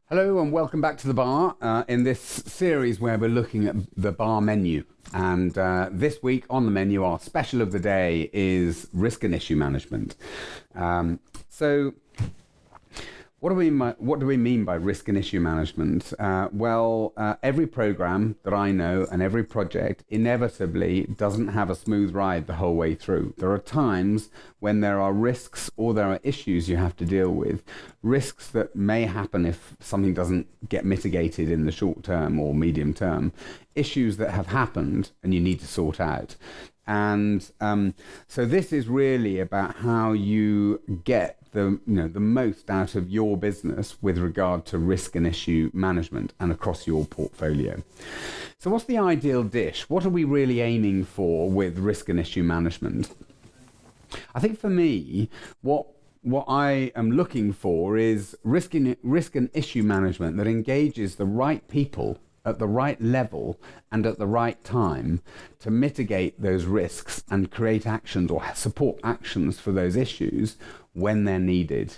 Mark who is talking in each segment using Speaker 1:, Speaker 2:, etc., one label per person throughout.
Speaker 1: Hello and welcome back to the bar in this series where we're looking at the bar menu. And this week on the menu, our special of the day is risk and issue management. So what do we mean by risk and issue management? Every program that I know and every project inevitably doesn't have a smooth ride the whole way through. There are times when there are risks or there are issues you have to deal with, risks that may happen if something doesn't get mitigated in the short term or medium term, issues that have happened and you need to sort out. And so this is really about how you get the most out of your business with regard to risk and issue management and across your portfolio. So what's the ideal dish? What are we really aiming for with risk and issue management? I think for me, what I am looking for is risk and issue management that engages the right people at the right level and at the right time to mitigate those risks and create actions or support actions for those issues when they're needed.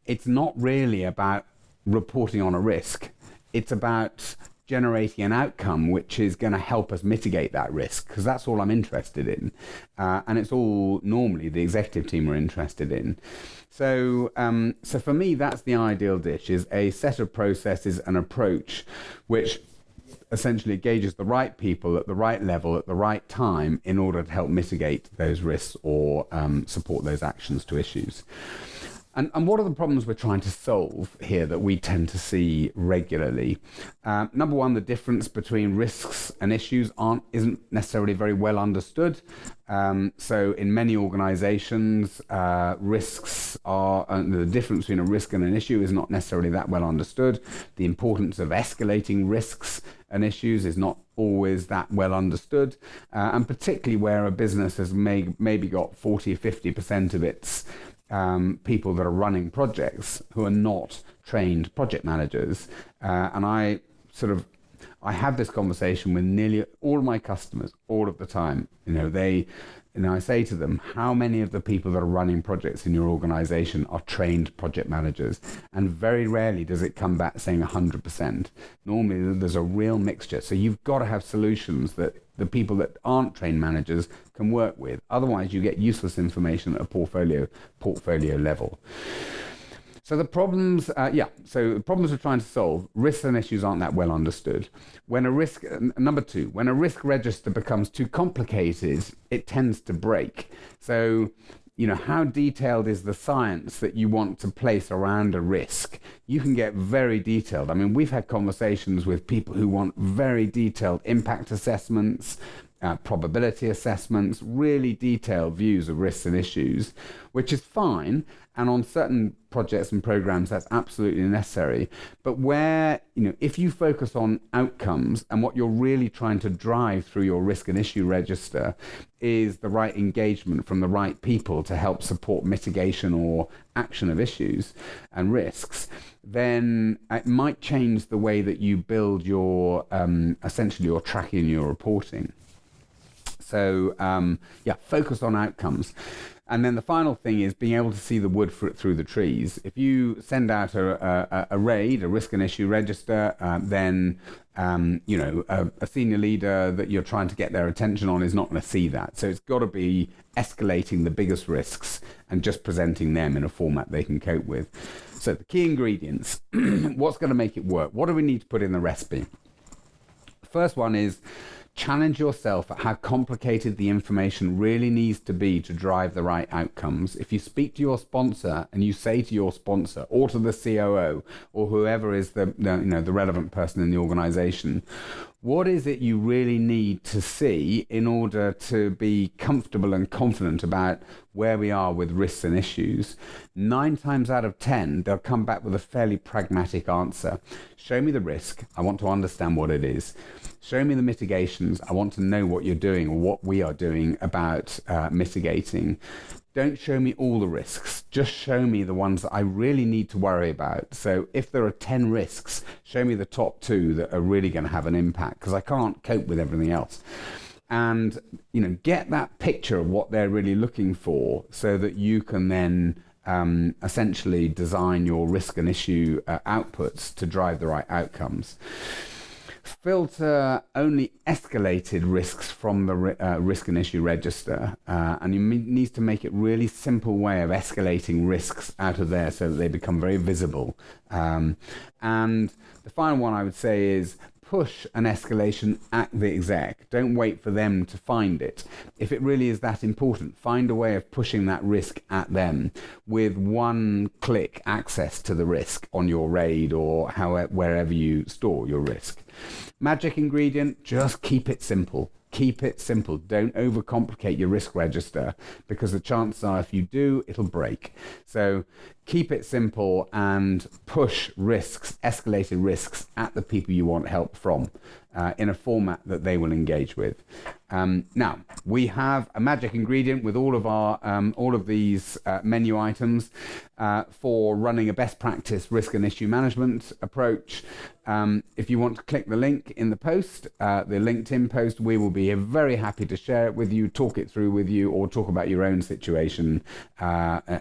Speaker 1: It's not really about reporting on a risk. It's about generating an outcome which is going to help us mitigate that risk, because that's all I'm interested in. And it's all normally the executive team are interested in. So for me, that's the ideal dish, is a set of processes and approach which essentially engages the right people at the right level at the right time in order to help mitigate those risks or support those actions to issues. And what are the problems we're trying to solve here that we tend to see regularly? Number one, the difference between risks and issues isn't necessarily very well understood. So in many organizations, risks are, the difference between a risk and an issue is not necessarily that well understood. The importance of escalating risks and issues is not always that well understood. And particularly where a business has maybe got 40 or 50% of its people that are running projects who are not trained project managers. And I have this conversation with nearly all of my customers all of the time. I say to them, how many of the people that are running projects in your organization are trained project managers? And very rarely does it come back saying 100%. Normally there's a real mixture. So you've got to have solutions that the people that aren't trained managers can work with. Otherwise you get useless information at a portfolio level. So the problems, the problems we're trying to solve, risks and issues aren't that well understood. Number two, when a risk register becomes too complicated, it tends to break. So, how detailed is the science that you want to place around a risk? You can get very detailed. I mean, we've had conversations with people who want very detailed impact assessments, probability assessments, really detailed views of risks and issues, which is fine. And on certain projects and programs, that's absolutely necessary. But if you focus on outcomes and what you're really trying to drive through your risk and issue register is the right engagement from the right people to help support mitigation or action of issues and risks, then it might change the way that you build your, essentially your tracking and your reporting. So, focus on outcomes. And then the final thing is being able to see the wood through the trees. If you send out a RAID, a risk and issue register, then a senior leader that you're trying to get their attention on is not going to see that. So it's got to be escalating the biggest risks and just presenting them in a format they can cope with. So the key ingredients, what's going to make it work? What do we need to put in the recipe? The first one is challenge yourself at how complicated the information really needs to be to drive the right outcomes. If you speak to your sponsor and you say to your sponsor or to the COO or whoever is the relevant person in the organization, what is it you really need to see in order to be comfortable and confident about where we are with risks and issues? 9 times out of 10, they'll come back with a fairly pragmatic answer. Show me the risk. I want to understand what it is. Show me the mitigations. I want to know what you're doing or what we are doing about mitigating. Don't show me all the risks. Just show me the ones that I really need to worry about. So if there are 10 risks, show me the top 2 that are really going to have an impact, because I can't cope with everything else. And, get that picture of what they're really looking for so that you can then essentially design your risk and issue outputs to drive the right outcomes. Filter only escalated risks from the risk and issue register, and you need to make it really simple way of escalating risks out of there so that they become very visible. And the final one I would say is push an escalation at the exec. Don't wait for them to find it. If it really is that important, find a way of pushing that risk at them with one click access to the risk on your RAID or wherever you store your risk. Magic ingredient, just keep it simple. Keep it simple. Don't overcomplicate your risk register, because the chances are if you do, it'll break. So keep it simple and push risks, escalated risks, at the people you want help from in a format that they will engage with. Now, we have a magic ingredient with all of these menu items for running a best practice risk and issue management approach. If you want to click the link in the post, the LinkedIn post, we will be very happy to share it with you, talk it through with you, or talk about your own situation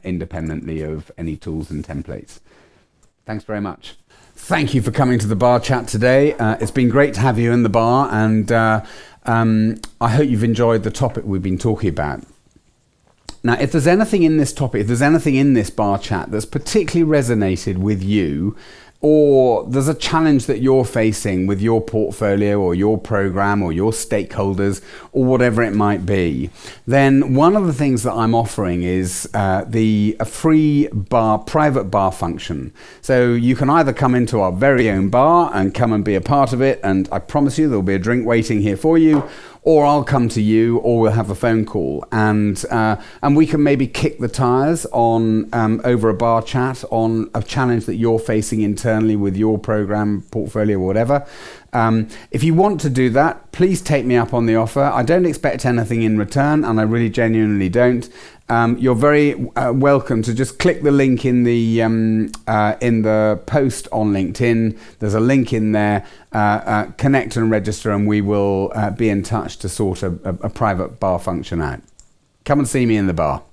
Speaker 1: independently of any tools and templates. Thanks very much. Thank you for coming to the bar chat today. It's been great to have you in the bar, and I hope you've enjoyed the topic we've been talking about. Now, if there's anything in this topic, if there's anything in this bar chat that's particularly resonated with you, or there's a challenge that you're facing with your portfolio or your program or your stakeholders or whatever it might be, then one of the things that I'm offering is a free private bar function. So you can either come into our very own bar and come and be a part of it, and I promise you there'll be a drink waiting here for you, or I'll come to you, or we'll have a phone call, and we can maybe kick the tires on over a bar chat on a challenge that you're facing internally with your program, portfolio, whatever. If you want to do that, please take me up on the offer. I don't expect anything in return, and I really genuinely don't. You're very welcome to just click the link in the post on LinkedIn. There's a link in there. Connect and register, and we will be in touch to sort a private bar function out. Come and see me in the bar.